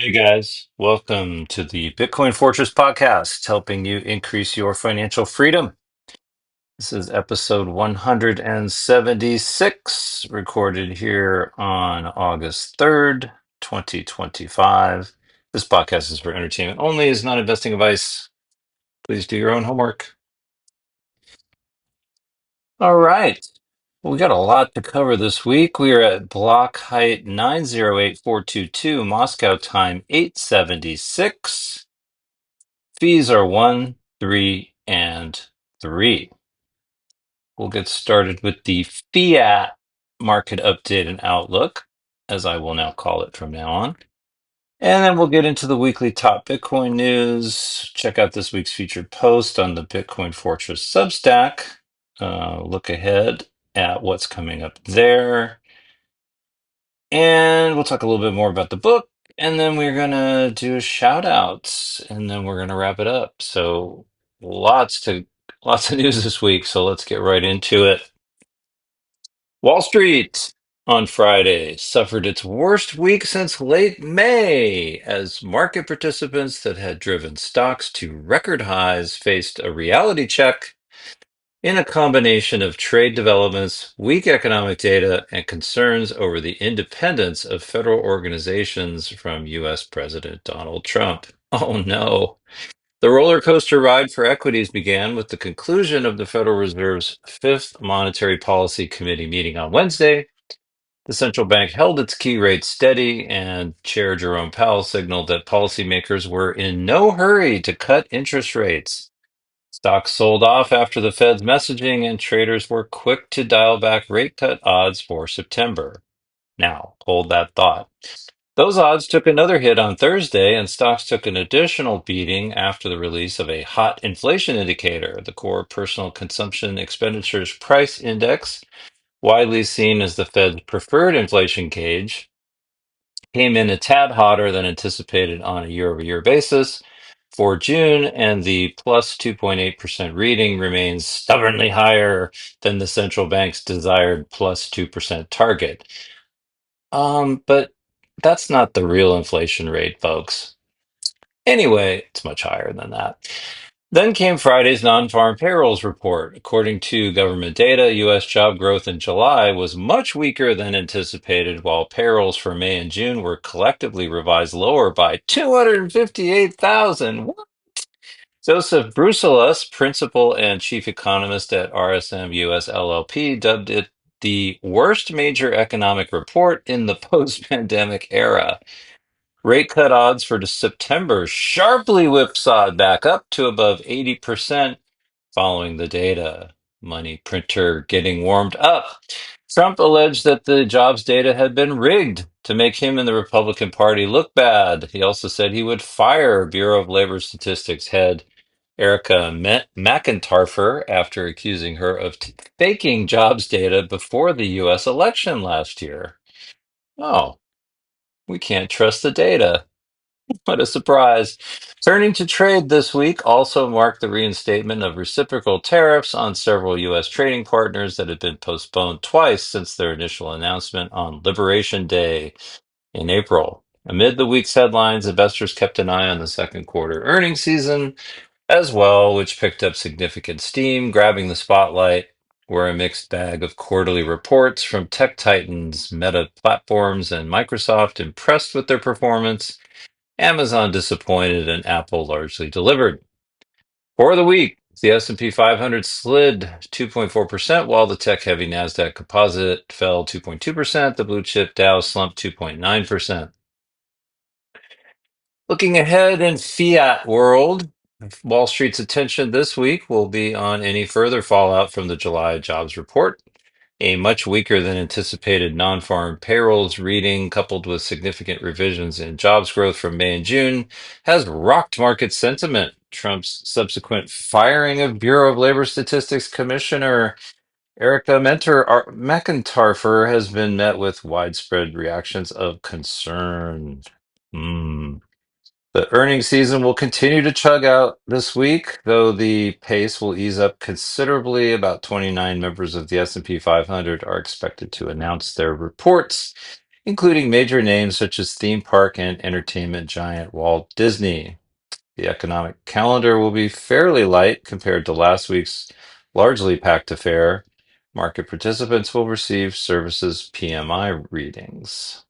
Hey guys, welcome to the Bitcoin Fortress podcast, helping you increase your financial freedom. This is episode 176, recorded here on August 3rd, 2025. This podcast is for entertainment only, is not investing advice. Please do your own homework. All right. We got a lot to cover this week. We are at block height 908422, Moscow time 876. Fees are 1, 3, and 3. We'll get started with the fiat market update and outlook, as I will now call it from now on. And then we'll get into the weekly top Bitcoin news. Check out this week's featured post on the Bitcoin Fortress Substack. Look ahead at what's coming up there. And we'll talk a little bit more about the book. And then we're going to do shout outs and then we're going to wrap it up. So lots of news this week. So let's get right into it. Wall Street on Friday suffered its worst week since late May as market participants that had driven stocks to record highs faced a reality check in a combination of trade developments, weak economic data, and concerns over the independence of federal organizations from U.S. President Donald Trump. Oh no. The roller coaster ride for equities began with the conclusion of the Federal Reserve's fifth Monetary Policy Committee meeting on Wednesday. The central bank held its key rate steady, and Chair Jerome Powell signaled that policymakers were in no hurry to cut interest rates. Stocks sold off after the Fed's messaging, and traders were quick to dial back rate cut odds for September. Now, hold that thought. Those odds took another hit on Thursday, and stocks took an additional beating after the release of a hot inflation indicator, the core personal consumption expenditures price index, widely seen as the Fed's preferred inflation gauge, came in a tad hotter than anticipated on a year-over-year basis for June, and the plus 2.8% reading remains stubbornly higher than the central bank's desired plus 2% target. But that's not the real inflation rate, folks. Anyway, it's much higher than that. Then came Friday's non-farm payrolls report. According to government data, U.S. job growth in July was much weaker than anticipated, while payrolls for May and June were collectively revised lower by 258,000. Joseph Bruselas, principal and chief economist at RSM US LLP, dubbed it the worst major economic report in the post-pandemic era. Rate cut odds for September sharply whipsawed back up to above 80% following the data. Money printer getting warmed up. Trump alleged that the jobs data had been rigged to make him and the Republican Party look bad. He also said he would fire Bureau of Labor Statistics head Erica McIntarfer after accusing her of faking jobs data before the U.S. election last year. Oh, we can't trust the data. What a surprise. Turning to trade this week also marked the reinstatement of reciprocal tariffs on several U.S. trading partners that had been postponed twice since their initial announcement on Liberation Day in April. Amid the week's headlines, investors kept an eye on the second quarter earnings season as well, which picked up significant steam, grabbing the spotlight. Were a mixed bag of quarterly reports from tech titans, Meta Platforms, and Microsoft impressed with their performance. Amazon disappointed, and Apple largely delivered. For the week, the S&P 500 slid 2.4%, while the tech-heavy Nasdaq Composite fell 2.2%. The blue chip Dow slumped 2.9%. Looking ahead in fiat world, Wall Street's attention this week will be on any further fallout from the July jobs report. A much weaker than anticipated non-farm payrolls reading, coupled with significant revisions in jobs growth from May and June, has rocked market sentiment. Trump's subsequent firing of Bureau of Labor Statistics Commissioner Erica McIntarfer has been met with widespread reactions of concern. Hmm. The earnings season will continue to chug out this week, though the pace will ease up considerably. About 29 members of the S&P 500 are expected to announce their reports including major names such as theme park and entertainment giant Walt Disney. The economic calendar will be fairly light compared to last week's largely packed affair. Market participants will receive services PMI readings.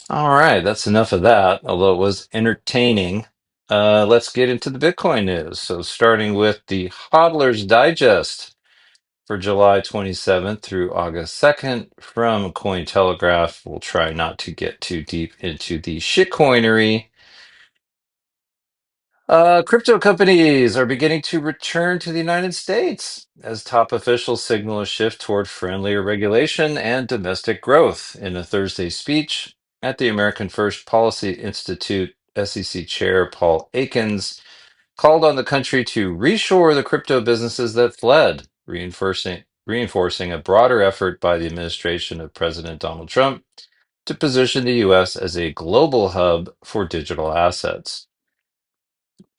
All right, that's enough of that, although it was entertaining. Let's get into the Bitcoin news. So, starting with the Hodler's Digest for July 27th through August 2nd from Cointelegraph. We'll try not to get too deep into the shitcoinery. Crypto companies are beginning to return to the United States as top officials signal a shift toward friendlier regulation and domestic growth. In a Thursday speech at the American First Policy Institute, SEC Chair Paul Akins called on the country to reshore the crypto businesses that fled, reinforcing a broader effort by the administration of President Donald Trump to position the U.S. as a global hub for digital assets.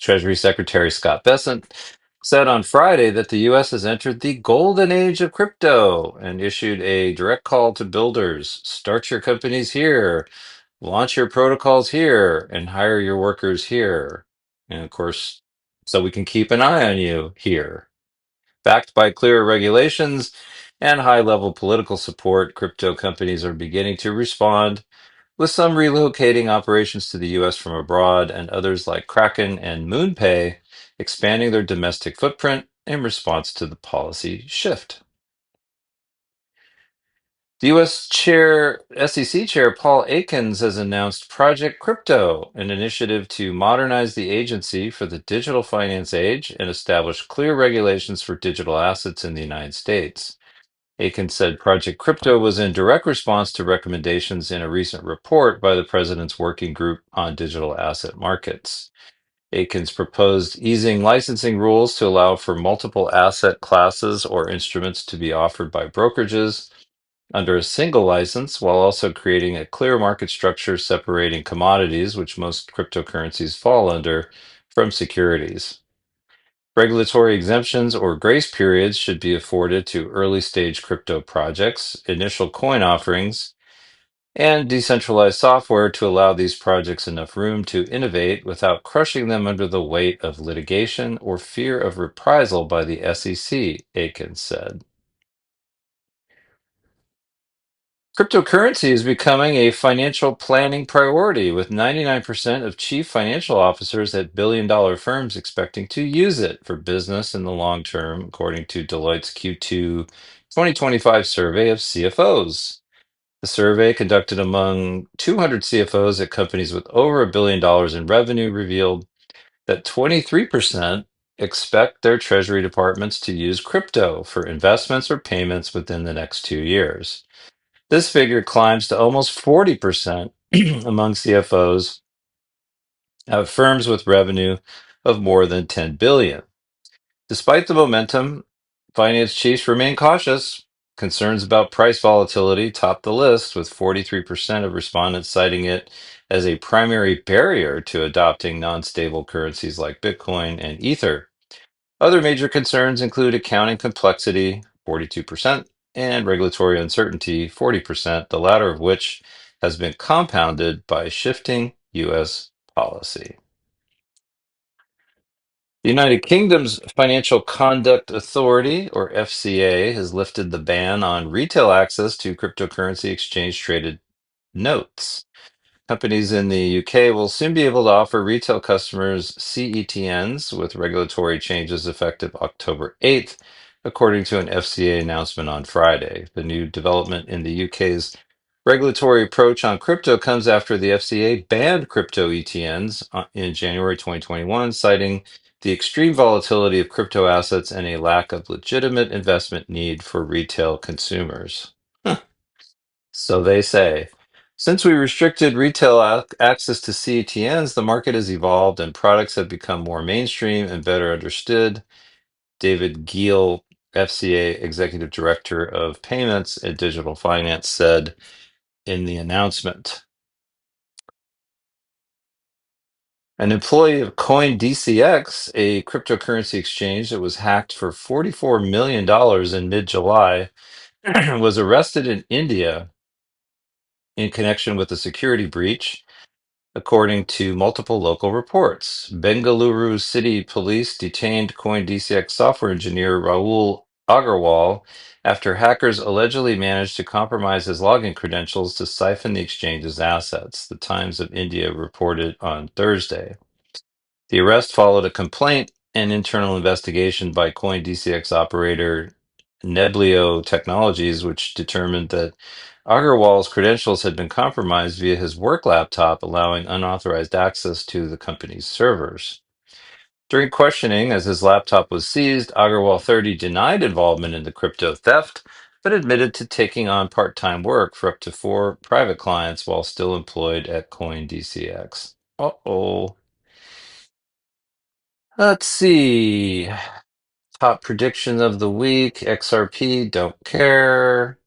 Treasury Secretary Scott Bessent said on Friday that the U.S. has entered the golden age of crypto and issued a direct call to builders: start your companies here, launch your protocols here, and hire your workers here. And of course, so we can keep an eye on you here. Backed by clearer regulations and high level political support, crypto companies are beginning to respond, with some relocating operations to the US from abroad and others like Kraken and MoonPay expanding their domestic footprint in response to the policy shift. The SEC Chair Paul Akins has announced Project Crypto, an initiative to modernize the agency for the digital finance age and establish clear regulations for digital assets in the United States. Akins said Project Crypto was in direct response to recommendations in a recent report by the president's working group on digital asset markets. Akins proposed easing licensing rules to allow for multiple asset classes or instruments to be offered by brokerages under a single license, while also creating a clear market structure separating commodities, which most cryptocurrencies fall under, from securities. Regulatory exemptions or grace periods should be afforded to early stage crypto projects, initial coin offerings, and decentralized software to allow these projects enough room to innovate without crushing them under the weight of litigation or fear of reprisal by the SEC, Aikens said. Cryptocurrency is becoming a financial planning priority, with 99% of chief financial officers at billion-dollar firms expecting to use it for business in the long term, according to Deloitte's Q2 2025 survey of CFOs. The survey, conducted among 200 CFOs at companies with over $1 billion in revenue, revealed that 23% expect their treasury departments to use crypto for investments or payments within the next 2 years. This figure climbs to almost 40% among CFOs of firms with revenue of more than 10 billion. Despite the momentum, finance chiefs remain cautious. Concerns about price volatility top the list, with 43% of respondents citing it as a primary barrier to adopting non-stable currencies like Bitcoin and Ether. Other major concerns include accounting complexity, 42%, and regulatory uncertainty, 40%, the latter of which has been compounded by shifting U.S. policy. The United Kingdom's Financial Conduct Authority, or FCA, has lifted the ban on retail access to cryptocurrency exchange traded notes. Companies in the UK will soon be able to offer retail customers CETNs with regulatory changes effective October 8th, according to an FCA announcement on Friday. The new development in the UK's regulatory approach on crypto comes after the FCA banned crypto ETNs in January 2021, citing the extreme volatility of crypto assets and a lack of legitimate investment need for retail consumers. So they say. Since we restricted retail access to CETNs, the market has evolved and products have become more mainstream and better understood. David Giel, FCA Executive Director of Payments and Digital Finance, said in the announcement. An employee of CoinDCX, a cryptocurrency exchange that was hacked for $44 million in mid July, was arrested in India in connection with the security breach, according to multiple local reports. Bengaluru City Police detained CoinDCX software engineer Rahul Agarwal after hackers allegedly managed to compromise his login credentials to siphon the exchange's assets, the Times of India reported on Thursday. The arrest followed a complaint and internal investigation by CoinDCX operator Neblio Technologies, which determined that Agarwal's credentials had been compromised via his work laptop, allowing unauthorized access to the company's servers. During questioning, as his laptop was seized, Agarwal 30 denied involvement in the crypto theft, but admitted to taking on part time work for up to 4 private clients while still employed at CoinDCX. Uh oh. Let's see. Top prediction of the week XRP, don't care.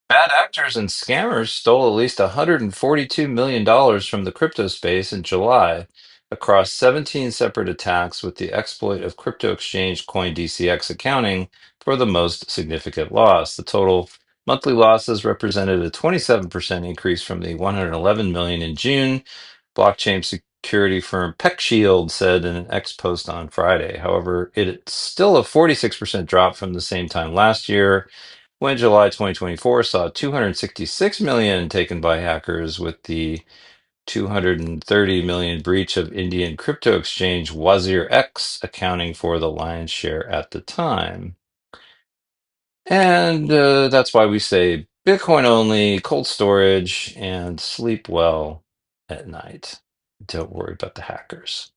Bad actors and scammers stole at least $142 million from the crypto space in July across 17 separate attacks, with the exploit of crypto exchange CoinDCX accounting for the most significant loss. The total monthly losses represented a 27% increase from the 111 million in June, blockchain security firm PeckShield said in an X post on Friday. However, it's still a 46% drop from the same time last year, when July 2024 saw 266 million taken by hackers, with the 230 million breach of Indian crypto exchange Wazir X accounting for the lion's share at the time. And that's why we say Bitcoin only, cold storage, and sleep well at night. Don't worry about the hackers.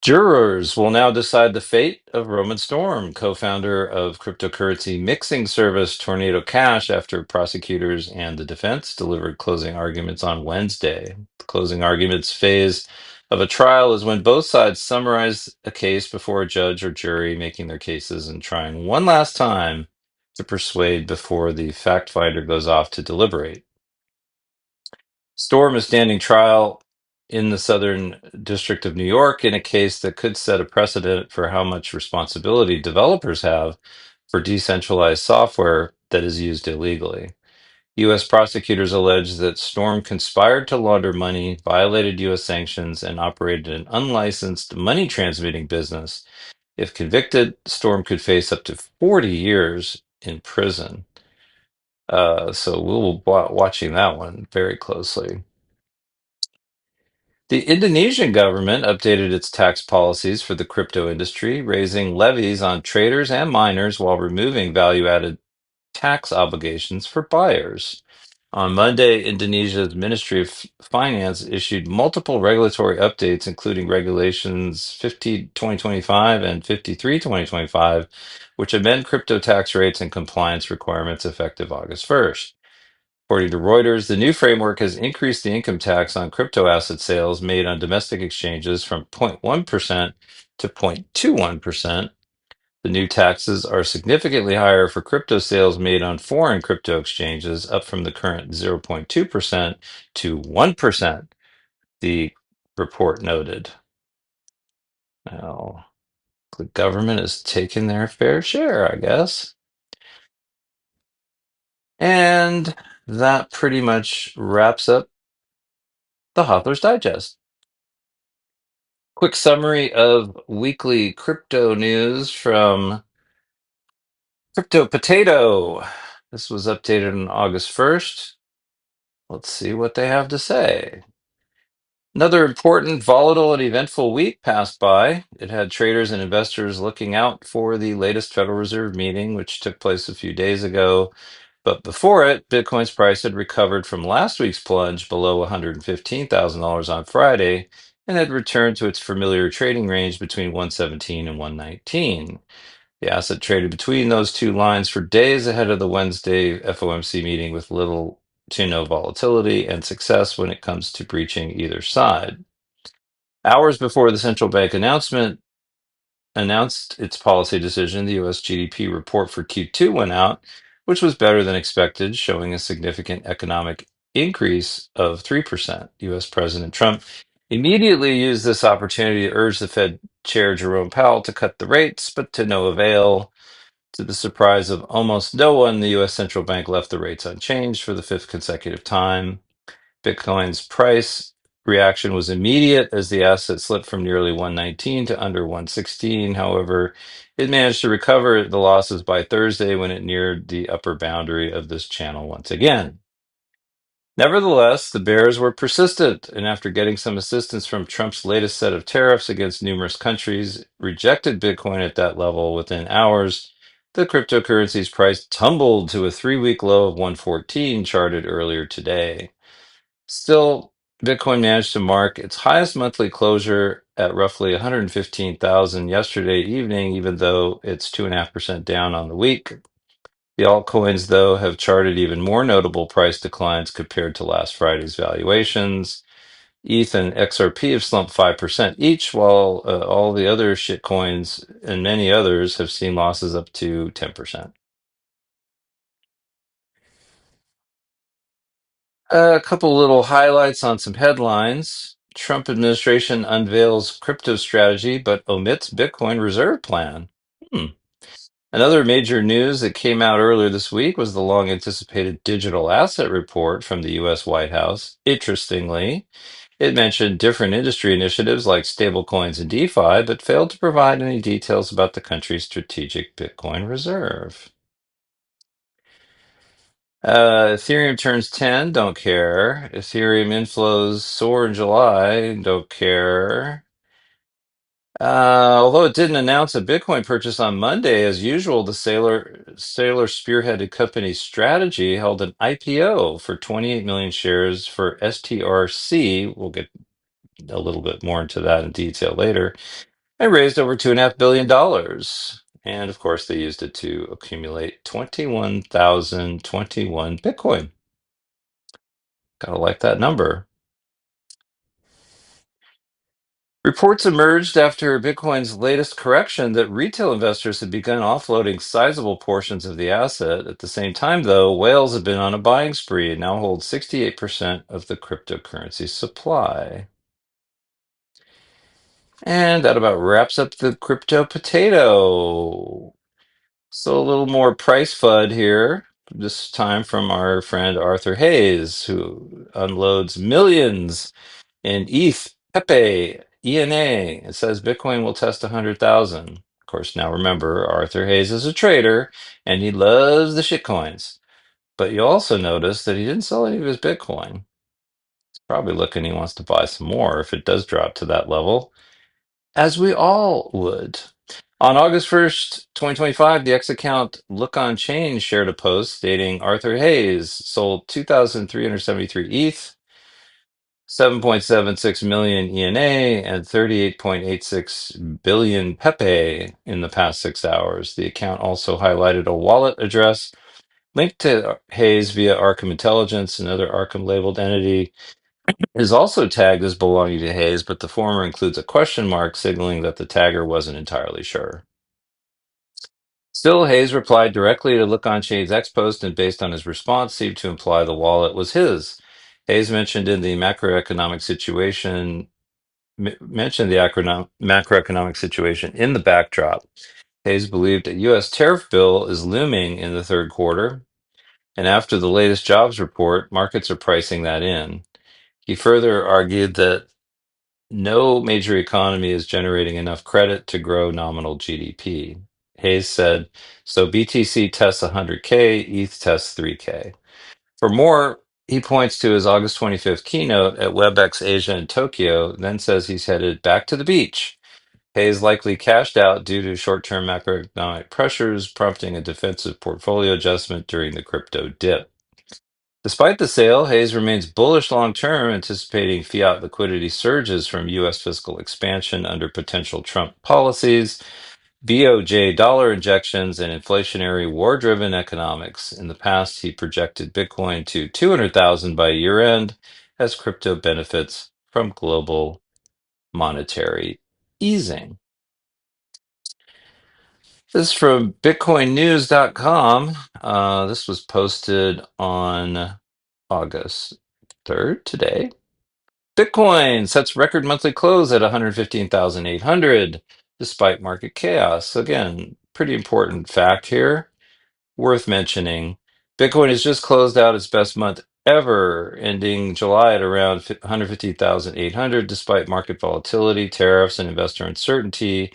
Jurors will now decide the fate of Roman Storm, co-founder of cryptocurrency mixing service Tornado Cash, after prosecutors and the defense delivered closing arguments on Wednesday. The closing arguments phase of a trial is when both sides summarize a case before a judge or jury, making their cases and trying one last time to persuade before the fact finder goes off to deliberate. Storm is standing trial in the Southern District of New York in a case that could set a precedent for how much responsibility developers have for decentralized software that is used illegally. U.S. prosecutors allege that Storm conspired to launder money, violated U.S. sanctions, and operated an unlicensed money transmitting business. If convicted, Storm could face up to 40 years in prison. So we'll be watching that one very closely. The Indonesian government updated its tax policies for the crypto industry, raising levies on traders and miners while removing value added tax obligations for buyers. On Monday, Indonesia's Ministry of Finance issued multiple regulatory updates, including regulations 50/2025 and 53/2025, which amend crypto tax rates and compliance requirements effective August 1st. According to Reuters, the new framework has increased the income tax on crypto asset sales made on domestic exchanges from 0.1% to 0.21%. The new taxes are significantly higher for crypto sales made on foreign crypto exchanges, up from the current 0.2% to 1%, the report noted. Now, the government has taken their fair share, I guess. And that pretty much wraps up the Hodler's Digest. Quick summary of weekly crypto news from Cryptopotato. This was updated on August 1st. Let's see what they have to say. Another important, volatile, and eventful week passed by. It had traders and investors looking out for the latest Federal Reserve meeting, which took place a few days ago. But before it, Bitcoin's price had recovered from last week's plunge below $115,000 on Friday and had returned to its familiar trading range between 117 and 119. The asset traded between those two lines for days ahead of the Wednesday FOMC meeting, with little to no volatility and success when it comes to breaching either side. Hours before the central bank announced its policy decision, the U.S. GDP report for Q2 went out, which was better than expected, showing a significant economic increase of 3%. U.S. President Trump immediately used this opportunity to urge the Fed Chair Jerome Powell to cut the rates, but to no avail. To the surprise of almost no one, the US central bank left the rates unchanged for the fifth consecutive time. Bitcoin's price reaction was immediate as the asset slipped from nearly 119 to under 116. However, it managed to recover the losses by Thursday when it neared the upper boundary of this channel once again. Nevertheless, the bears were persistent, and after getting some assistance from Trump's latest set of tariffs against numerous countries, rejected Bitcoin at that level within hours. The cryptocurrency's price tumbled to a 3 week low of 114 charted earlier today. Still, Bitcoin managed to mark its highest monthly closure at roughly 115,000 yesterday evening, even though it's 2.5% down on the week. The altcoins, though, have charted even more notable price declines compared to last Friday's valuations. ETH and XRP have slumped 5% each, while all the other shitcoins and many others have seen losses up to 10%. A couple little highlights on some headlines. Trump administration unveils crypto strategy but omits Bitcoin reserve plan. Hmm. Another major news that came out earlier this week was the long anticipated digital asset report from the US White House. Interestingly, it mentioned different industry initiatives like stablecoins and DeFi, but failed to provide any details about the country's strategic Bitcoin reserve. Ethereum turns 10, don't care. Ethereum inflows soar in July, don't care. Although it didn't announce a Bitcoin purchase on Monday, as usual, the Sailor spearheaded company's strategy held an IPO for 28 million shares for STRC. We'll get a little bit more into that in detail later. And raised over $2.5 billion. And of course, they used it to accumulate 21,021 Bitcoin. Gotta like that number. Reports emerged after Bitcoin's latest correction that retail investors had begun offloading sizable portions of the asset. At the same time, though, whales have been on a buying spree and now hold 68% of the cryptocurrency supply. And that about wraps up the crypto potato. So a little more price FUD here, this time from our friend Arthur Hayes, who unloads millions in ETH, PEPE, ENA. It says Bitcoin will test 100,000. Of course, now remember, Arthur Hayes is a trader and he loves the shitcoins. But you also notice that he didn't sell any of his Bitcoin. He's probably looking, he wants to buy some more if it does drop to that level, as we all would. On August 1st, 2025, the X account Look On Chain shared a post stating Arthur Hayes sold 2,373 ETH, 7.76 million ENA, and 38.86 billion PEPE in the past 6 hours. The account also highlighted a wallet address linked to Hayes via Arkham Intelligence. Another Arkham labeled entity is also tagged as belonging to Hayes, but the former includes a question mark, signaling that the tagger wasn't entirely sure. Still, Hayes replied directly to Look On Chain's X post, and based on his response, seemed to imply the wallet was his. Hayes mentioned in the macroeconomic situation mentioned the macroeconomic situation in the backdrop. Hayes believed a U.S. tariff bill is looming in the third quarter, and after the latest jobs report, markets are pricing that in. He further argued that no major economy is generating enough credit to grow nominal GDP. Hayes said, so BTC tests 100K, ETH tests 3K. For more, he points to his August 25th keynote at WebEx Asia in Tokyo, then says he's headed back to the beach. Hayes likely cashed out due to short-term macroeconomic pressures, prompting a defensive portfolio adjustment during the crypto dip. Despite the sale, Hayes remains bullish long-term, anticipating fiat liquidity surges from U.S. fiscal expansion under potential Trump policies, BOJ dollar injections, and inflationary war-driven economics. In the past, he projected Bitcoin to 200,000 by year-end as crypto benefits from global monetary easing. This is from bitcoinnews.com. This was posted on August 3rd, today. Bitcoin sets record monthly close at 115,800 despite market chaos. Again, pretty important fact here worth mentioning. Bitcoin has just closed out its best month ever, ending July at around 150,800, despite market volatility, tariffs, and investor uncertainty.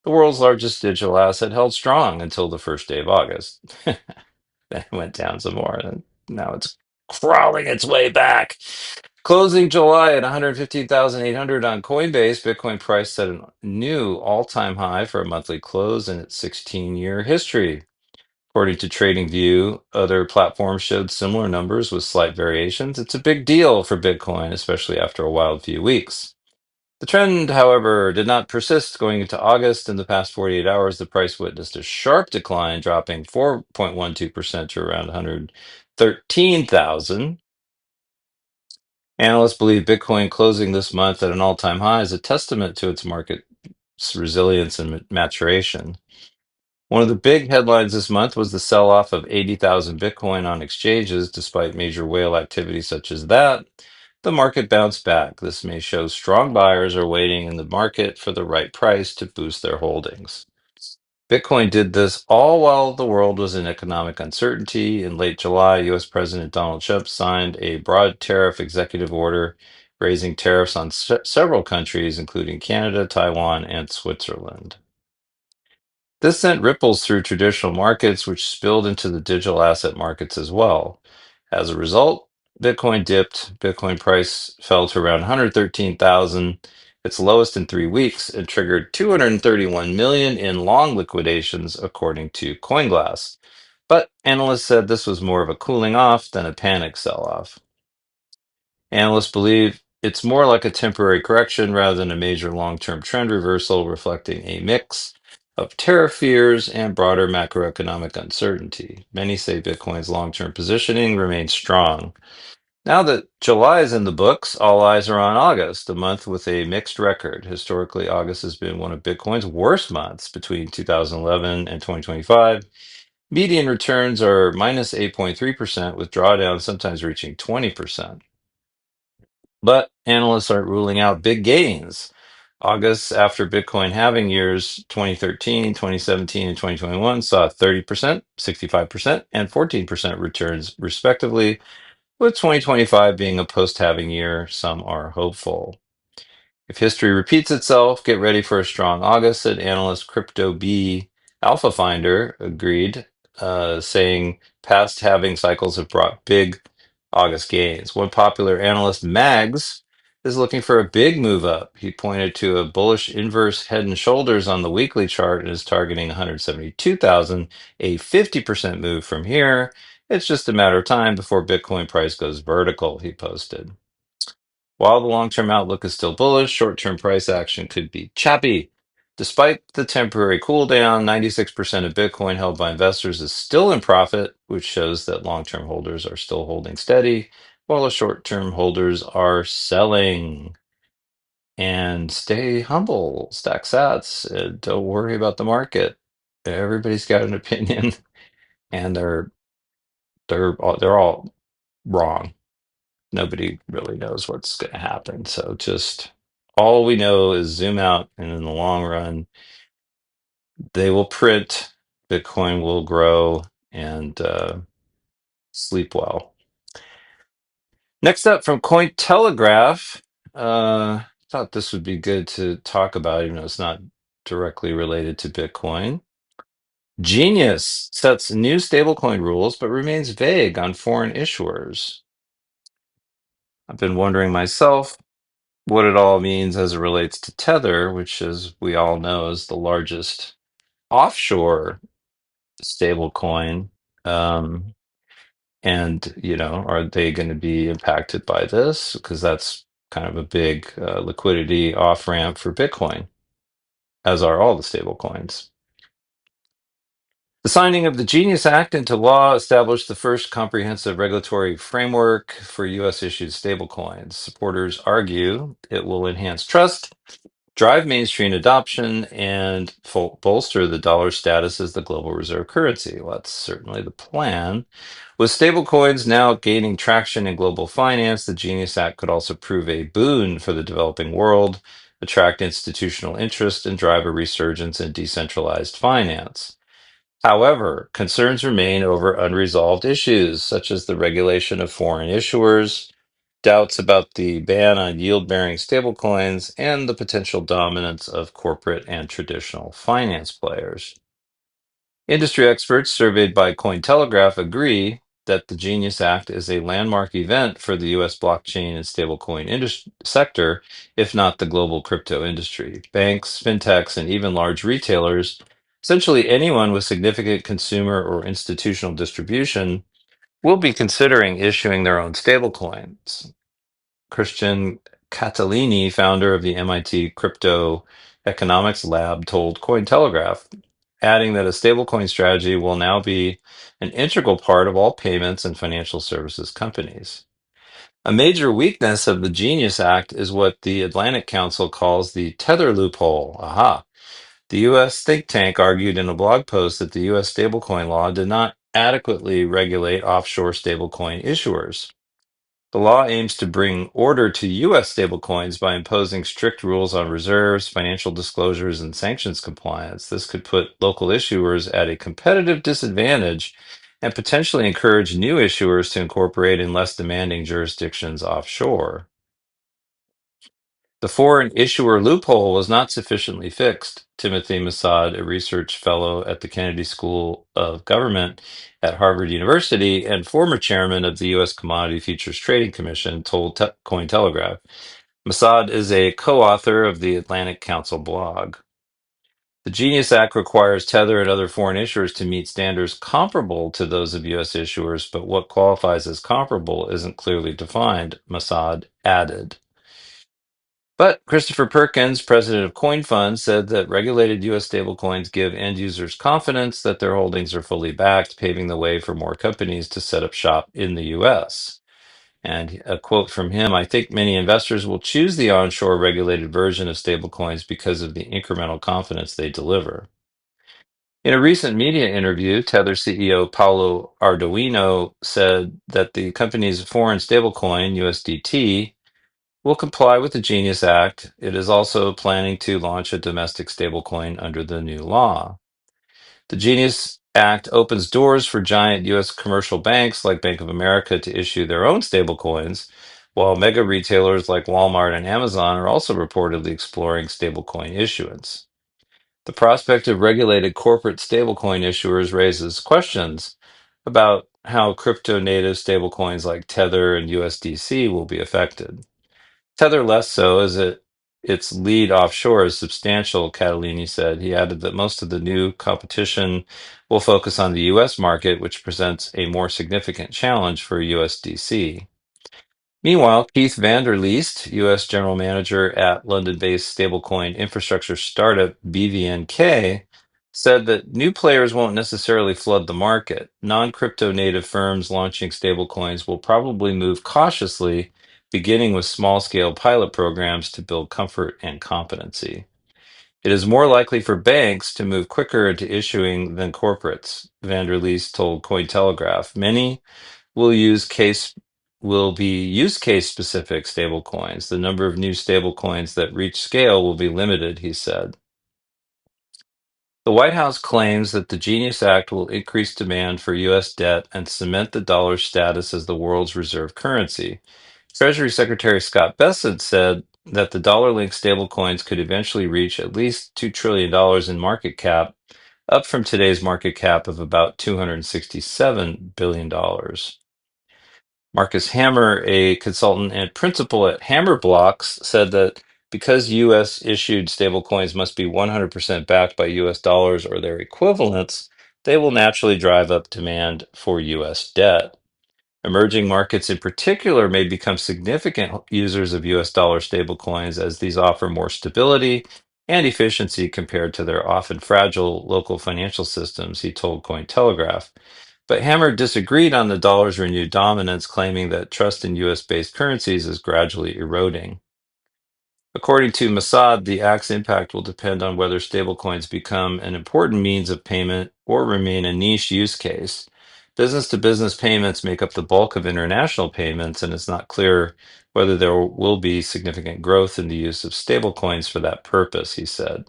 The world's largest digital asset held strong until the first day of August. Then it went down some more, and now it's crawling its way back. Closing July at 115,800 on Coinbase, Bitcoin price set a new all-time high for a monthly close in its 16-year history. According to TradingView, other platforms showed similar numbers with slight variations. It's a big deal for Bitcoin, especially after a wild few weeks. The trend, however, did not persist going into August. In the past 48 hours, the price witnessed a sharp decline, dropping 4.12% to around 113,000. Analysts believe Bitcoin closing this month at an all-time high is a testament to its market's resilience and maturation. One of the big headlines this month was the sell-off of 80,000 Bitcoin on exchanges. Despite major whale activity such as that, the market bounced back. This may show strong buyers are waiting in the market for the right price to boost their holdings. Bitcoin did this all while the world was in economic uncertainty. In late July, US President Donald Trump signed a broad tariff executive order raising tariffs on several countries, including Canada, Taiwan, and Switzerland. This sent ripples through traditional markets, which spilled into the digital asset markets as well. As a result, Bitcoin dipped. Bitcoin price fell to around 113,000, its lowest in 3 weeks, and triggered 231 million in long liquidations, according to CoinGlass. But analysts said this was more of a cooling off than a panic sell-off. Analysts believe it's more like a temporary correction rather than a major long-term trend reversal, reflecting a mix of tariff fears and broader macroeconomic uncertainty. Many say Bitcoin's long-term positioning remains strong. Now that July is in the books, all eyes are on August, a month with a mixed record. Historically, August has been one of Bitcoin's worst months between 2011 and 2025. Median returns are minus 8.3%, with drawdowns sometimes reaching 20%. But analysts aren't ruling out big gains. August after Bitcoin halving years 2013, 2017, and 2021 saw 30%, 65%, and 14% returns, respectively, with 2025 being a post halving year. Some are hopeful. If history repeats itself, get ready for a strong August, said analyst Crypto B Alpha Finder agreed, saying past halving cycles have brought big August gains. One popular analyst, Mags, is looking for a big move up. He pointed to a bullish inverse head and shoulders on the weekly chart and is targeting 172,000, a 50% move from here. It's just a matter of time before Bitcoin price goes vertical, he posted. While the long-term outlook is still bullish, short-term price action could be choppy. Despite the temporary cool down, 96% of Bitcoin held by investors is still in profit, which shows that long-term holders are still holding steady, while the short-term holders are selling. And stay humble, stack sats, don't worry about the market. Everybody's got an opinion, and they're all wrong. Nobody really knows what's going to happen. So just all we know is zoom out, and in the long run, they will print, Bitcoin will grow, and sleep well. Next up from Cointelegraph, thought this would be good to talk about, even though it's not directly related to Bitcoin. Genius sets new stablecoin rules but remains vague on foreign issuers. I've been wondering myself what it all means as it relates to Tether, which, as we all know, is the largest offshore stablecoin. Um, and, are they going to be impacted by this? Because that's kind of a big liquidity off ramp for Bitcoin, as are all the stablecoins. The signing of the Genius Act into law established the first comprehensive regulatory framework for U.S. issued stablecoins. Supporters argue it will enhance trust, drive mainstream adoption, and bolster the dollar's status as the global reserve currency. Well, that's certainly the plan. With stablecoins now gaining traction in global finance, the Genius Act could also prove a boon for the developing world, attract institutional interest, and drive a resurgence in decentralized finance. However, concerns remain over unresolved issues, such as the regulation of foreign issuers, doubts about the ban on yield bearing stablecoins, and the potential dominance of corporate and traditional finance players. Industry experts surveyed by Cointelegraph agree that the Genius Act is a landmark event for the US blockchain and stablecoin sector, if not the global crypto industry. Banks, fintechs, and even large retailers, essentially anyone with significant consumer or institutional distribution, will be considering issuing their own stablecoins. Christian Catalini, founder of the MIT Crypto Economics Lab, told Cointelegraph, adding that a stablecoin strategy will now be an integral part of all payments and financial services companies. A major weakness of the Genius Act is what the Atlantic Council calls the tether loophole. Aha. The U.S. think tank argued in a blog post that the U.S. stablecoin law did not adequately regulate offshore stablecoin issuers. The law aims to bring order to U.S. stablecoins by imposing strict rules on reserves, financial disclosures, and sanctions compliance. This could put local issuers at a competitive disadvantage and potentially encourage new issuers to incorporate in less demanding jurisdictions offshore. The foreign issuer loophole was not sufficiently fixed. Timothy Masad, a research fellow at the Kennedy School of Government at Harvard University and former chairman of the U.S. Commodity Futures Trading Commission, told Cointelegraph. Masad is a co-author of the Atlantic Council blog. The Genius Act requires Tether and other foreign issuers to meet standards comparable to those of U.S. issuers, but what qualifies as comparable isn't clearly defined, Masad added. But Christopher Perkins, president of CoinFund, said that regulated U.S. stablecoins give end users confidence that their holdings are fully backed, paving the way for more companies to set up shop in the U.S. And a quote from him, I think many investors will choose the onshore regulated version of stablecoins because of the incremental confidence they deliver. In a recent media interview, Tether CEO Paulo Ardoino said that the company's foreign stablecoin, USDT, will comply with the Genius Act. It is also planning to launch a domestic stablecoin under the new law. The Genius Act opens doors for giant U.S. commercial banks like Bank of America to issue their own stablecoins, while mega retailers like Walmart and Amazon are also reportedly exploring stablecoin issuance. The prospect of regulated corporate stablecoin issuers raises questions about how crypto native stablecoins like Tether and USDC will be affected. Tether less so, as its lead offshore is substantial, Catalini said. He added that most of the new competition will focus on the U.S. market, which presents a more significant challenge for USDC. Meanwhile, Keith Vander Leest, U.S. general manager at London-based stablecoin infrastructure startup BVNK, said that new players won't necessarily flood the market. Non-crypto native firms launching stablecoins will probably move cautiously, beginning with small-scale pilot programs to build comfort and competency. It is more likely for banks to move quicker into issuing than corporates, Vander Leest told Cointelegraph. Many will be use case specific stablecoins. The number of new stablecoins that reach scale will be limited, he said. The White House claims that the Genius Act will increase demand for U.S. debt and cement the dollar's status as the world's reserve currency. Treasury Secretary Scott Bessent said that the dollar-linked stablecoins could eventually reach at least $2 trillion in market cap, up from today's market cap of about $267 billion. Marcus Hammer, a consultant and principal at Hammer Blocks, said that because U.S. issued stablecoins must be 100% backed by U.S. dollars or their equivalents, they will naturally drive up demand for U.S. debt. Emerging markets in particular may become significant users of US dollar stablecoins as these offer more stability and efficiency compared to their often fragile local financial systems, he told Cointelegraph. But Hammer disagreed on the dollar's renewed dominance, claiming that trust in US based currencies is gradually eroding. According to Mossad, the act's impact will depend on whether stablecoins become an important means of payment or remain a niche use case. Business to business payments make up the bulk of international payments, and it's not clear whether there will be significant growth in the use of stablecoins for that purpose, he said.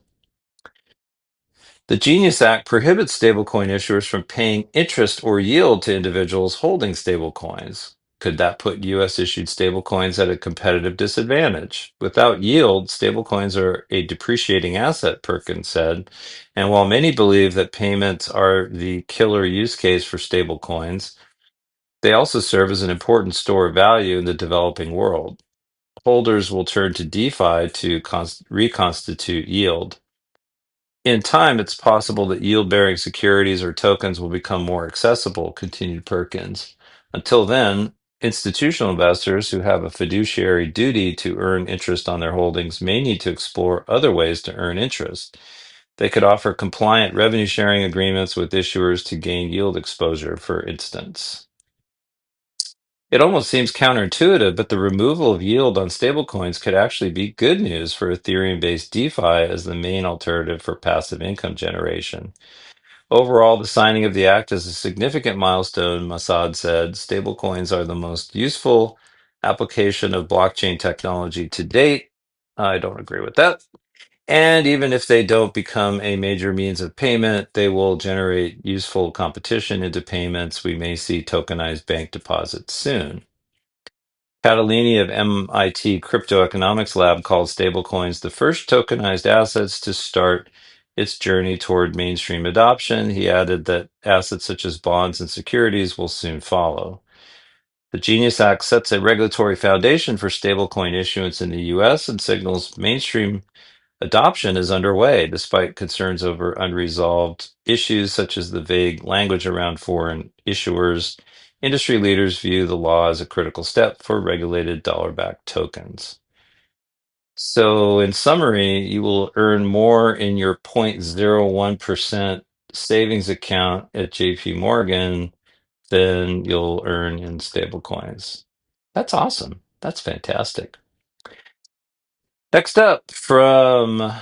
The Genius Act prohibits stablecoin issuers from paying interest or yield to individuals holding stablecoins. Could that put US issued stablecoins at a competitive disadvantage? Without yield, stablecoins are a depreciating asset, Perkins said. And while many believe that payments are the killer use case for stablecoins, they also serve as an important store of value in the developing world. Holders will turn to DeFi to reconstitute yield. In time, it's possible that yield bearing securities or tokens will become more accessible, continued Perkins. Until then, institutional investors who have a fiduciary duty to earn interest on their holdings may need to explore other ways to earn interest. They could offer compliant revenue sharing agreements with issuers to gain yield exposure, for instance. It almost seems counterintuitive, but the removal of yield on stablecoins could actually be good news for Ethereum based DeFi as the main alternative for passive income generation. Overall, the signing of the act is a significant milestone, Masad said. Stablecoins are the most useful application of blockchain technology to date. I don't agree with that. And even if they don't become a major means of payment, they will generate useful competition into payments. We may see tokenized bank deposits soon. Catalini of MIT Crypto Economics Lab called stablecoins the first tokenized assets to start its journey toward mainstream adoption. He added that assets such as bonds and securities will soon follow. The Genius Act sets a regulatory foundation for stablecoin issuance in the US and signals mainstream adoption is underway, despite concerns over unresolved issues such as the vague language around foreign issuers. Industry leaders view the law as a critical step for regulated dollar backed tokens. So, in summary, you will earn more in your 0.01% savings account at JP Morgan than you'll earn in stablecoins. That's awesome. That's fantastic. Next up from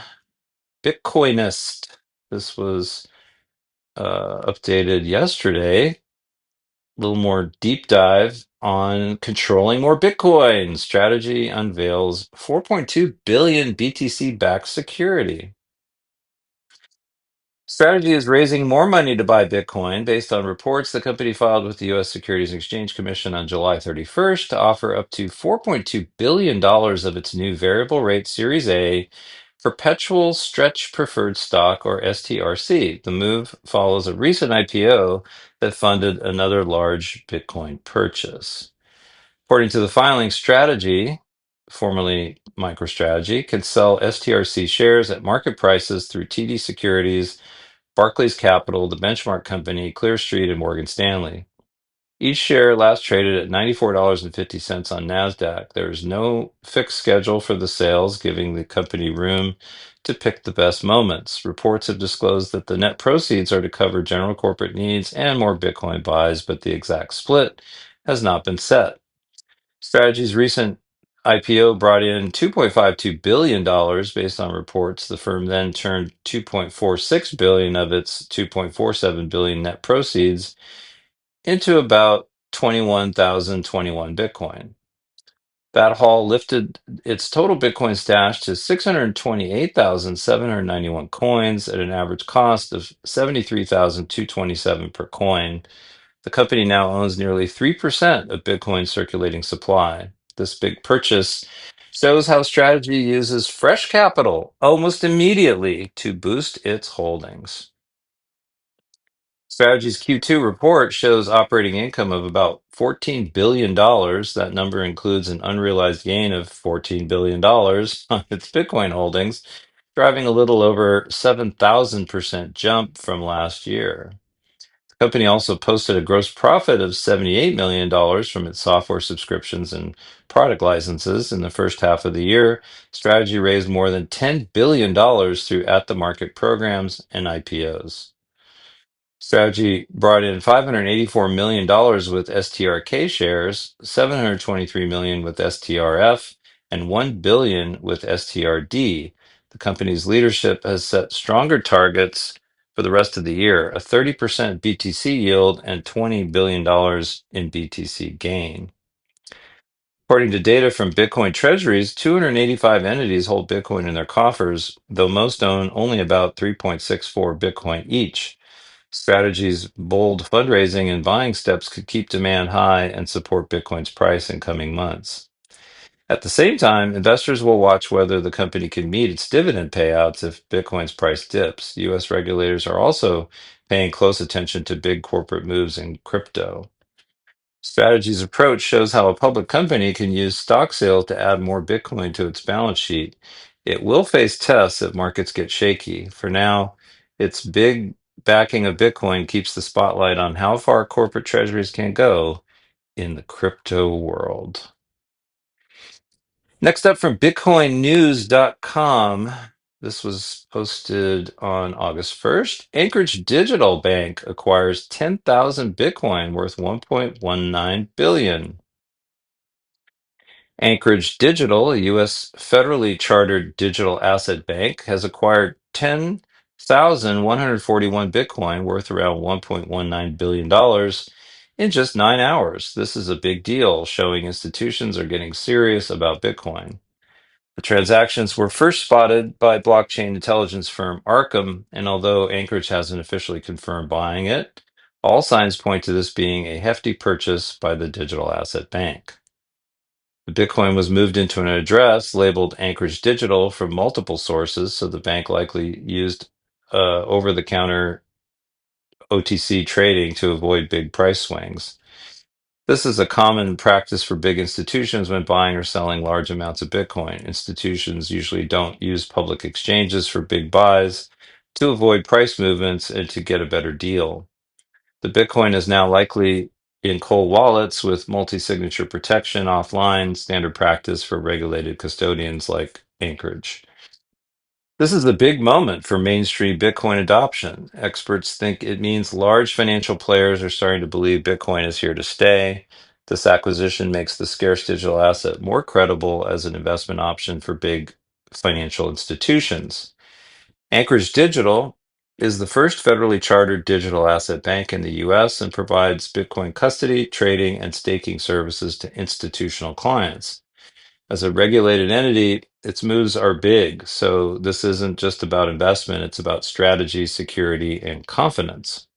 Bitcoinist. This was updated yesterday. A little more deep dive on controlling more Bitcoin. Strategy unveils 4.2 billion BTC-backed security. Strategy is raising more money to buy Bitcoin based on reports the company filed with the U.S. Securities and Exchange Commission on July 31st to offer up to $4.2 billion of its new variable rate Series A perpetual stretch preferred stock, or STRC. The move follows a recent IPO that funded another large Bitcoin purchase. According to the filing, Strategy, formerly MicroStrategy, can sell STRC shares at market prices through TD Securities, Barclays Capital, the benchmark company, Clear Street, and Morgan Stanley. Each share last traded at $94.50 on NASDAQ. There is no fixed schedule for the sales, giving the company room to pick the best moments. Reports have disclosed that the net proceeds are to cover general corporate needs and more Bitcoin buys, but the exact split has not been set. Strategy's recent IPO brought in $2.52 billion based on reports. The firm then turned 2.46 billion of its 2.47 billion net proceeds into about 21,021 Bitcoin. That haul lifted its total Bitcoin stash to 628,791 coins at an average cost of 73,227 per coin. The company now owns nearly 3% of Bitcoin's circulating supply. This big purchase shows how Strategy uses fresh capital almost immediately to boost its holdings. Strategy's Q2 report shows operating income of about $14 billion. That number includes an unrealized gain of $14 billion on its Bitcoin holdings, driving a little over 7,000% jump from last year. The company also posted a gross profit of $78 million from its software subscriptions and product licenses in the first half of the year. Strategy raised more than $10 billion through at the market programs and IPOs. Strategy brought in $584 million with STRK shares, $723 million with STRF, and $1 billion with STRD. The company's leadership has set stronger targets for the rest of the year, a 30% BTC yield and $20 billion in BTC gain. According to data from Bitcoin treasuries, 285 entities hold Bitcoin in their coffers, though most own only about 3.64 Bitcoin each. Strategy's bold fundraising and buying steps could keep demand high and support Bitcoin's price in coming months. At the same time, investors will watch whether the company can meet its dividend payouts if Bitcoin's price dips. US regulators are also paying close attention to big corporate moves in crypto. Strategy's approach shows how a public company can use stock sales to add more Bitcoin to its balance sheet. It will face tests if markets get shaky. For now, its big backing of Bitcoin keeps the spotlight on how far corporate treasuries can go in the crypto world. Next up from BitcoinNews.com. This was posted on August 1st. Anchorage Digital Bank acquires 10,000 Bitcoin worth 1.19 billion. Anchorage Digital, a U.S. federally chartered digital asset bank, has acquired 10,141 Bitcoin worth around $1.19 billion in just 9 hours. This is a big deal, showing institutions are getting serious about Bitcoin. The transactions were first spotted by blockchain intelligence firm Arkham, and although Anchorage hasn't officially confirmed buying it, all signs point to this being a hefty purchase by the digital asset bank. The Bitcoin was moved into an address labeled Anchorage Digital from multiple sources, so the bank likely used over the counter OTC trading to avoid big price swings. This is a common practice for big institutions when buying or selling large amounts of Bitcoin. Institutions usually don't use public exchanges for big buys to avoid price movements and to get a better deal. The Bitcoin is now likely in cold wallets with multi-signature protection offline, standard practice for regulated custodians like Anchorage. This is a big moment for mainstream Bitcoin adoption. Experts think it means large financial players are starting to believe Bitcoin is here to stay. This acquisition makes the scarce digital asset more credible as an investment option for big financial institutions. Anchorage Digital is the first federally chartered digital asset bank in the US and provides Bitcoin custody, trading, and staking services to institutional clients. As a regulated entity, its moves are big, so this isn't just about investment, it's about strategy, security, and confidence.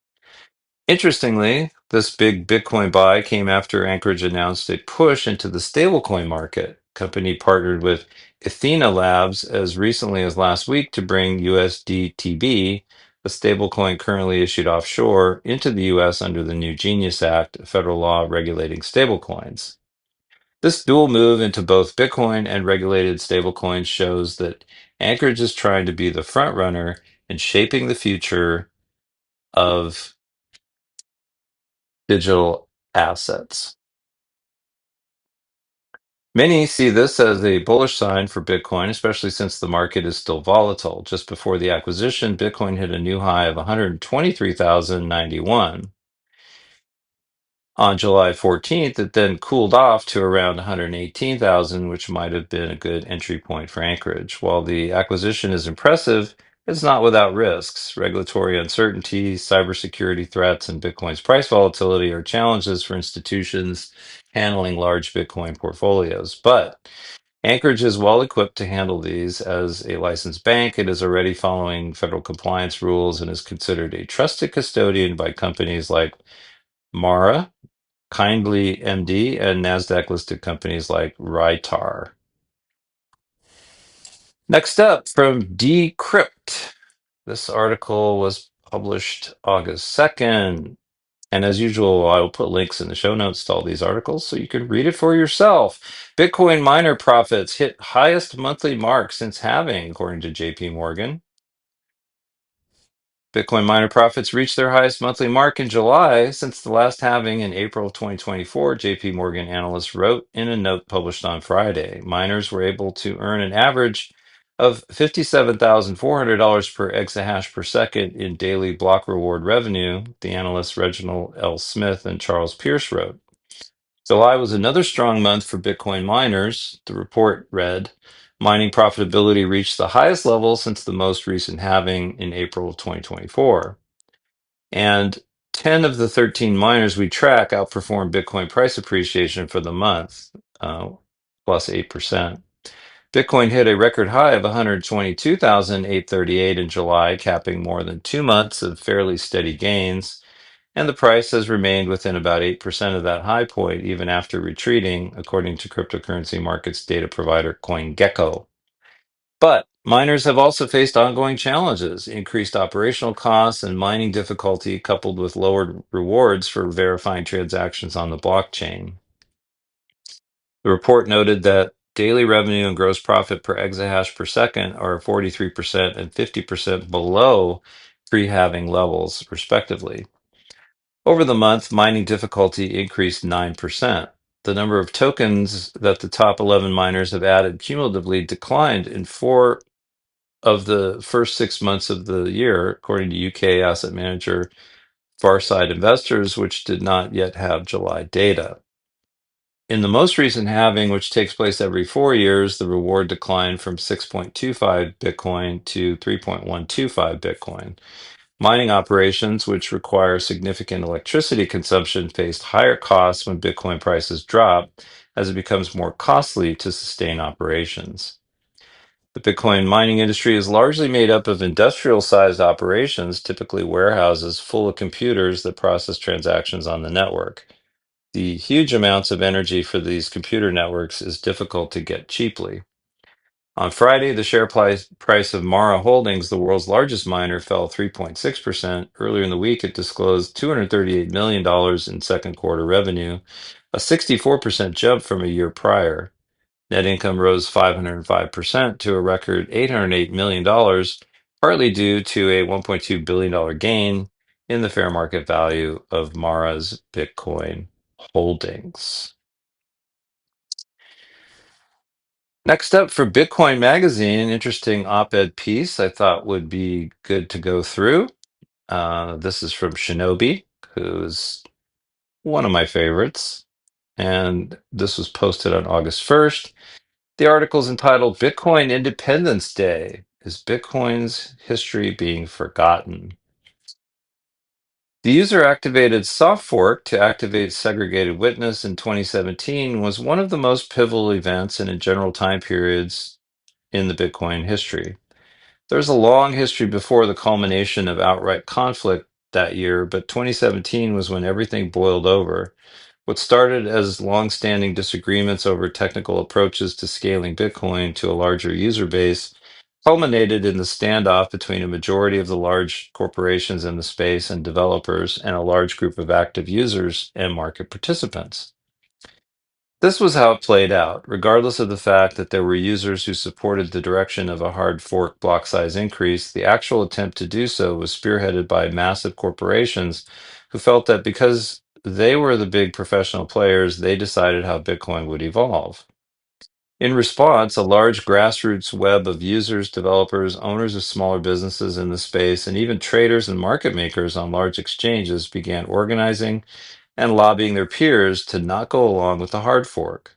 Interestingly, this big Bitcoin buy came after Anchorage announced a push into the stablecoin market. Company partnered with Athena Labs as recently as last week to bring USDTB, a stablecoin currently issued offshore, into the US under the new Genius Act, a federal law regulating stablecoins. This dual move into both Bitcoin and regulated stablecoins shows that Anchorage is trying to be the front runner in shaping the future of digital assets. Many see this as a bullish sign for Bitcoin, especially since the market is still volatile. Just before the acquisition, Bitcoin hit a new high of 123,091. On July 14th, it then cooled off to around 118,000, which might have been a good entry point for Anchorage. While the acquisition is impressive, it's not without risks. Regulatory uncertainty, cybersecurity threats, and Bitcoin's price volatility are challenges for institutions handling large Bitcoin portfolios. But Anchorage is well equipped to handle these. As a licensed bank, it is already following federal compliance rules and is considered a trusted custodian by companies like Mara, Kindly MD, and NASDAQ listed companies like Rytar. Next up from Decrypt. This article was published August 2nd. And as usual, I will put links in the show notes to all these articles so you can read it for yourself. Bitcoin miner profits hit highest monthly mark since halving, according to JP Morgan. Bitcoin miner profits reached their highest monthly mark in July since the last halving in April of 2024, JP Morgan analysts wrote in a note published on Friday. Miners were able to earn an average of $57,400 per exahash per second in daily block reward revenue, the analysts Reginald L. Smith and Charles Pierce wrote. July was another strong month for Bitcoin miners, the report read. Mining profitability reached the highest level since the most recent halving in April of 2024. And 10 of the 13 miners we track outperformed Bitcoin price appreciation for the month. plus 8%. Bitcoin hit a record high of 122,838 in July, capping more than 2 months of fairly steady gains, and the price has remained within about 8% of that high point even after retreating, according to cryptocurrency markets data provider CoinGecko. But miners have also faced ongoing challenges, increased operational costs and mining difficulty coupled with lowered rewards for verifying transactions on the blockchain. The report noted that daily revenue and gross profit per exahash per second are 43% and 50% below pre-halving levels, respectively. Over the month, mining difficulty increased 9%. The number of tokens that the top 11 miners have added cumulatively declined in 4 of the first 6 months of the year, according to UK asset manager Farside Investors, which did not yet have July data. In the most recent halving, which takes place every 4 years, the reward declined from 6.25 Bitcoin to 3.125 Bitcoin. Mining operations, which require significant electricity consumption, faced higher costs when Bitcoin prices drop, as it becomes more costly to sustain operations. The Bitcoin mining industry is largely made up of industrial sized operations, typically warehouses full of computers that process transactions on the network. The huge amounts of energy for these computer networks is difficult to get cheaply. On Friday, the share price of Mara Holdings, the world's largest miner, fell 3.6%. Earlier in the week, it disclosed $238 million in second quarter revenue, a 64% jump from a year prior. Net income rose 505% to a record $808 million, partly due to a $1.2 billion gain in the fair market value of Mara's Bitcoin holdings. Next up for Bitcoin Magazine, an interesting op-ed piece I thought would be good to go through. This is from Shinobi, who's one of my favorites, and this was posted on August 1st. The article is entitled Bitcoin Independence Day. Is Bitcoin's history being forgotten? The user activated soft fork to activate segregated witness in 2017 was one of the most pivotal events in general time periods in the Bitcoin history. There's a long history before the culmination of outright conflict that year, but 2017 was when everything boiled over. What started as long-standing disagreements over technical approaches to scaling Bitcoin to a larger user base culminated in the standoff between a majority of the large corporations in the space and developers and a large group of active users and market participants. This was how it played out, regardless of the fact that there were users who supported the direction of a hard fork block size increase. The actual attempt to do so was spearheaded by massive corporations who felt that because they were the big professional players, they decided how Bitcoin would evolve. In response, a large grassroots web of users, developers, owners of smaller businesses in the space, and even traders and market makers on large exchanges began organizing and lobbying their peers to not go along with the hard fork.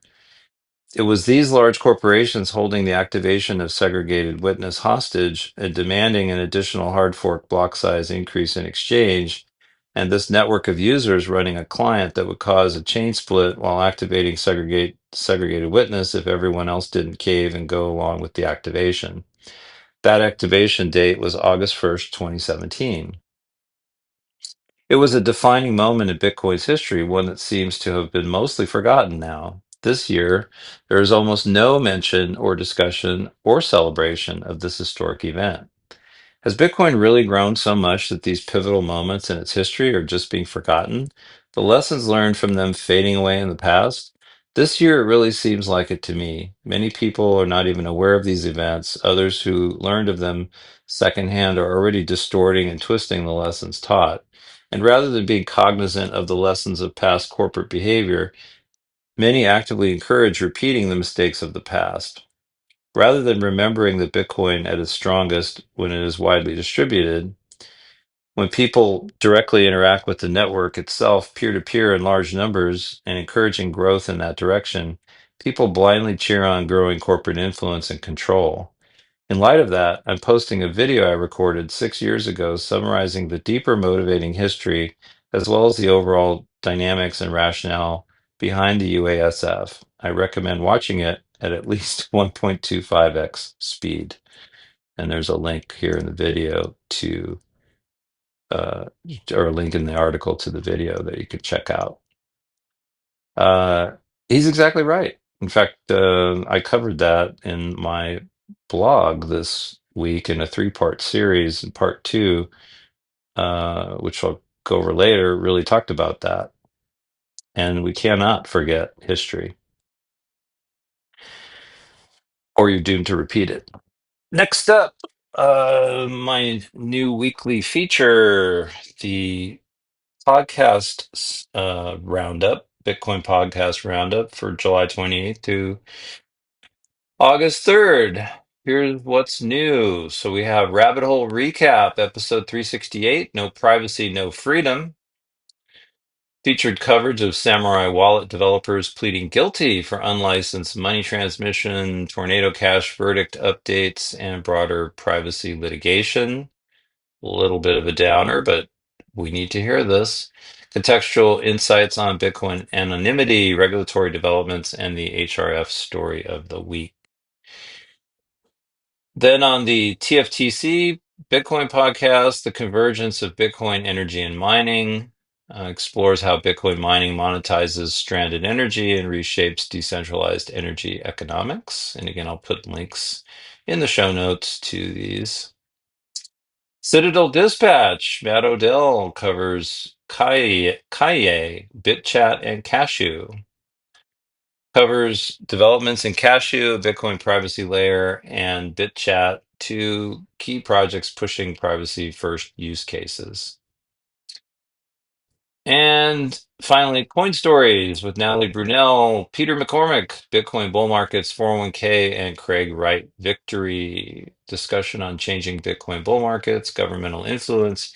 It was these large corporations holding the activation of segregated witness hostage and demanding an additional hard fork block size increase in exchange, and this network of users running a client that would cause a chain split while activating segregated witness if everyone else didn't cave and go along with the activation. That activation date was August 1st, 2017. It was a defining moment in Bitcoin's history, one that seems to have been mostly forgotten now. This year, there is almost no mention or discussion or celebration of this historic event. Has Bitcoin really grown so much that these pivotal moments in its history are just being forgotten? The lessons learned from them fading away in the past? This year, it really seems like it to me. Many people are not even aware of these events. Others who learned of them secondhand are already distorting and twisting the lessons taught. And rather than being cognizant of the lessons of past corporate behavior, many actively encourage repeating the mistakes of the past. Rather than remembering that Bitcoin at its strongest when it is widely distributed, when people directly interact with the network itself, peer to peer in large numbers, and encouraging growth in that direction, people blindly cheer on growing corporate influence and control. In light of that, I'm posting a video I recorded 6 years ago summarizing the deeper motivating history as well as the overall dynamics and rationale behind the UASF. I recommend watching it at least 1.25x speed. And there's a link here in the video to, uh, or a link in the article to the video that you could check out. Uh, he's exactly right. In fact, I covered that in my blog this week in a three-part series. And part two, which I'll go over later, really talked about that. And we cannot forget history, or you're doomed to repeat it. Next up, my new weekly feature, the podcast roundup, Bitcoin podcast roundup for July 28th to August 3rd. Here's what's new. So we have Rabbit Hole Recap, episode 368, No Privacy, No Freedom. Featured coverage of Samurai Wallet developers pleading guilty for unlicensed money transmission, Tornado Cash verdict updates, and broader privacy litigation. A little bit of a downer, but we need to hear this. Contextual insights on Bitcoin anonymity, regulatory developments, and the HRF story of the week. Then on the TFTC Bitcoin podcast, the convergence of Bitcoin energy and mining explores how Bitcoin mining monetizes stranded energy and reshapes decentralized energy economics. And again, I'll put links in the show notes to these. Citadel Dispatch, Matt Odell covers Kaye, BitChat, and Cashew. Covers developments in Cashew, Bitcoin privacy layer, and BitChat, two key projects pushing privacy first use cases. And finally, Coin Stories with Natalie Brunell, Peter McCormick, Bitcoin Bull Markets 401k, and Craig Wright Victory. Discussion on changing Bitcoin bull markets, governmental influence,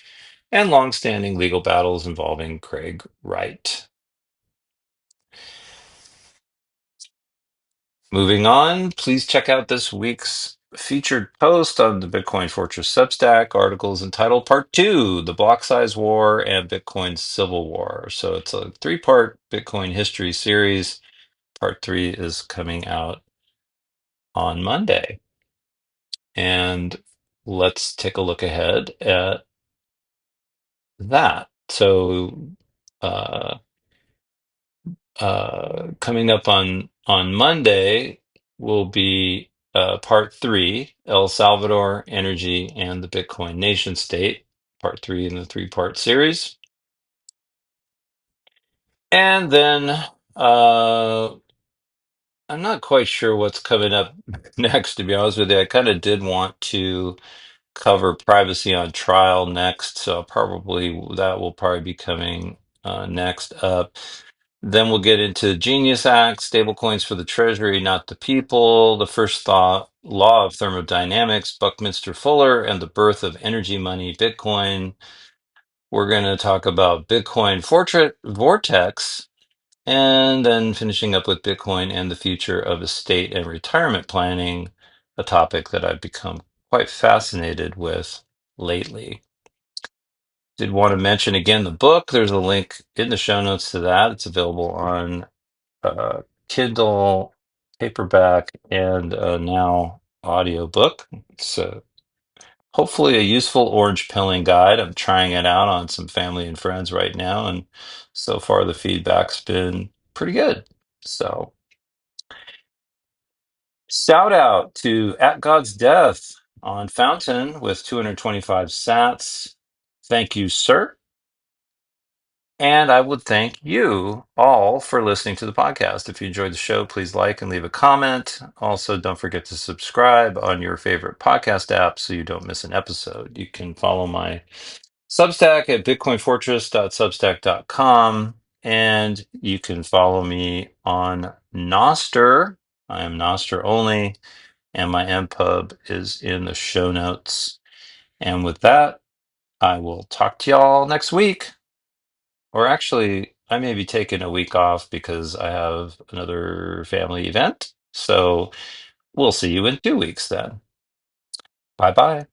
and long-standing legal battles involving Craig Wright. Moving on, please check out this week's featured post on the Bitcoin Fortress Substack. Articles entitled Part 2, The Block Size War and Bitcoin Civil War. So it's a three-part Bitcoin history series. Part 3 is coming out on Monday. And let's take a look ahead at that. So uh, coming up on Monday will be part three, El Salvador Energy and the Bitcoin Nation State, part three in the three-part series. And then I'm not quite sure what's coming up next, to be honest with you. I kind of did want to cover privacy on trial next, so probably that will probably be coming next up. Then we'll get into Genius Act, stablecoins for the Treasury, not the people, the first law of thermodynamics, Buckminster Fuller, and the birth of energy money, Bitcoin. We're going to talk about Bitcoin Vortex, and then finishing up with Bitcoin and the future of estate and retirement planning, a topic that I've become quite fascinated with lately. Did want to mention again the book. There's a link in the show notes to that. It's available on Kindle, paperback, and now audiobook. It's hopefully a useful orange pilling guide. I'm trying it out on some family and friends right now, and so far the feedback's been pretty good. So, shout out to At God's Death on Fountain with 225 sats. Thank you, sir. And I would thank you all for listening to the podcast. If you enjoyed the show, please like and leave a comment. Also, don't forget to subscribe on your favorite podcast app so you don't miss an episode. You can follow my Substack at bitcoinfortress.substack.com, and you can follow me on Noster. I am Noster only, and my MPub is in the show notes. And with that, I will talk to y'all next week. Or actually, I may be taking a week off because I have another family event. So we'll see you in 2 weeks then. Bye bye.